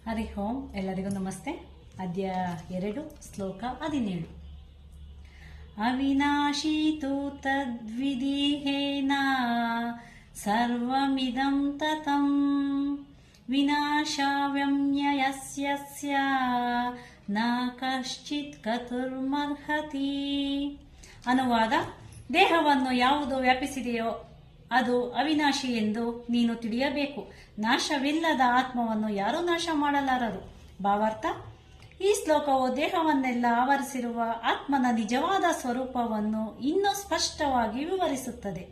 ಹರಿ ಓಂ. ಎಲ್ಲರಿಗೂ ನಮಸ್ತೆ. ಅಧ್ಯಾಯ 2 ಶ್ಲೋಕ 17. ಅವಿನಾಶಿ ತು ತದ್ವಿಧೀಹೇನ ಸರ್ವಮಿದಂ ತತಂ ವಿನಾಶಾವ್ಯಮ್ಯಯಸ್ಯ ನ ಕಶ್ಚಿತ್ ಕತುರ್ಮರ್ಹತಿ. ಅನುವಾದ: ದೇಹವನ್ನು ಯಾವುದು ವ್ಯಾಪಿಸಿದೆಯೋ ಅದು ಅವಿನಾಶಿ ಎಂದು ನೀನು ತಿಳಿಯಬೇಕು. ನಾಶವಿಲ್ಲದ ಆತ್ಮವನ್ನು ಯಾರೂ ನಾಶ ಮಾಡಲಾರರು. ಭಾವಾರ್ಥ: ಈ ಶ್ಲೋಕವು ದೇಹವನ್ನೆಲ್ಲ ಆವರಿಸಿರುವ ಆತ್ಮನ ನಿಜವಾದ ಸ್ವರೂಪವನ್ನು ಇನ್ನೂ ಸ್ಪಷ್ಟವಾಗಿ ವಿವರಿಸುತ್ತದೆ.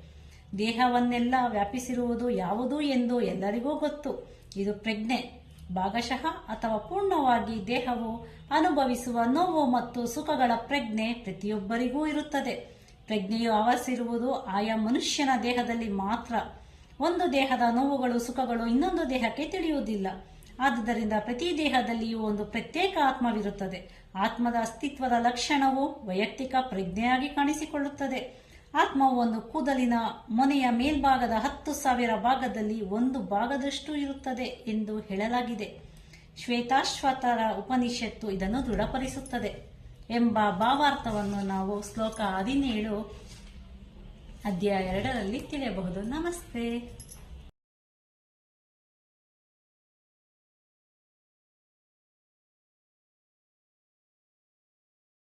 ದೇಹವನ್ನೆಲ್ಲ ವ್ಯಾಪಿಸಿರುವುದು ಯಾವುದು ಎಂದು ಎಲ್ಲರಿಗೂ ಗೊತ್ತು. ಇದು ಪ್ರಜ್ಞೆ. ಭಾಗಶಃ ಅಥವಾ ಪೂರ್ಣವಾಗಿ ದೇಹವು ಅನುಭವಿಸುವ ನೋವು ಮತ್ತು ಸುಖಗಳ ಪ್ರಜ್ಞೆ ಪ್ರತಿಯೊಬ್ಬರಿಗೂ ಇರುತ್ತದೆ. ಪ್ರಜ್ಞೆಯು ಆವರಿಸಿರುವುದು ಆಯಾ ಮನುಷ್ಯನ ದೇಹದಲ್ಲಿ ಮಾತ್ರ. ಒಂದು ದೇಹದ ನೋವುಗಳು ಸುಖಗಳು ಇನ್ನೊಂದು ದೇಹಕ್ಕೆ ತಿಳಿಯುವುದಿಲ್ಲ. ಆದುದರಿಂದ ಪ್ರತಿ ದೇಹದಲ್ಲಿಯೂ ಒಂದು ಪ್ರತ್ಯೇಕ ಆತ್ಮವಿರುತ್ತದೆ. ಆತ್ಮದ ಅಸ್ತಿತ್ವದ ಲಕ್ಷಣವು ವೈಯಕ್ತಿಕ ಪ್ರಜ್ಞೆಯಾಗಿ ಕಾಣಿಸಿಕೊಳ್ಳುತ್ತದೆ. ಆತ್ಮವು ಒಂದು ಕೂದಲಿನ ಮೊನೆಯ ಮೇಲ್ಭಾಗದ 10,000 ಭಾಗದಲ್ಲಿ 1 ಭಾಗದಷ್ಟು ಇರುತ್ತದೆ ಎಂದು ಹೇಳಲಾಗಿದೆ. ಶ್ವೇತಾಶ್ವತರ ಉಪನಿಷತ್ತು ಇದನ್ನು ದೃಢಪಡಿಸುತ್ತದೆ ಎಂಬ ಭಾವಾರ್ಥವನ್ನು ನಾವು ಶ್ಲೋಕ 17 ಅಧ್ಯಾಯ 2ರಲ್ಲಿ ತಿಳಿಯಬಹುದು. ನಮಸ್ತೆ.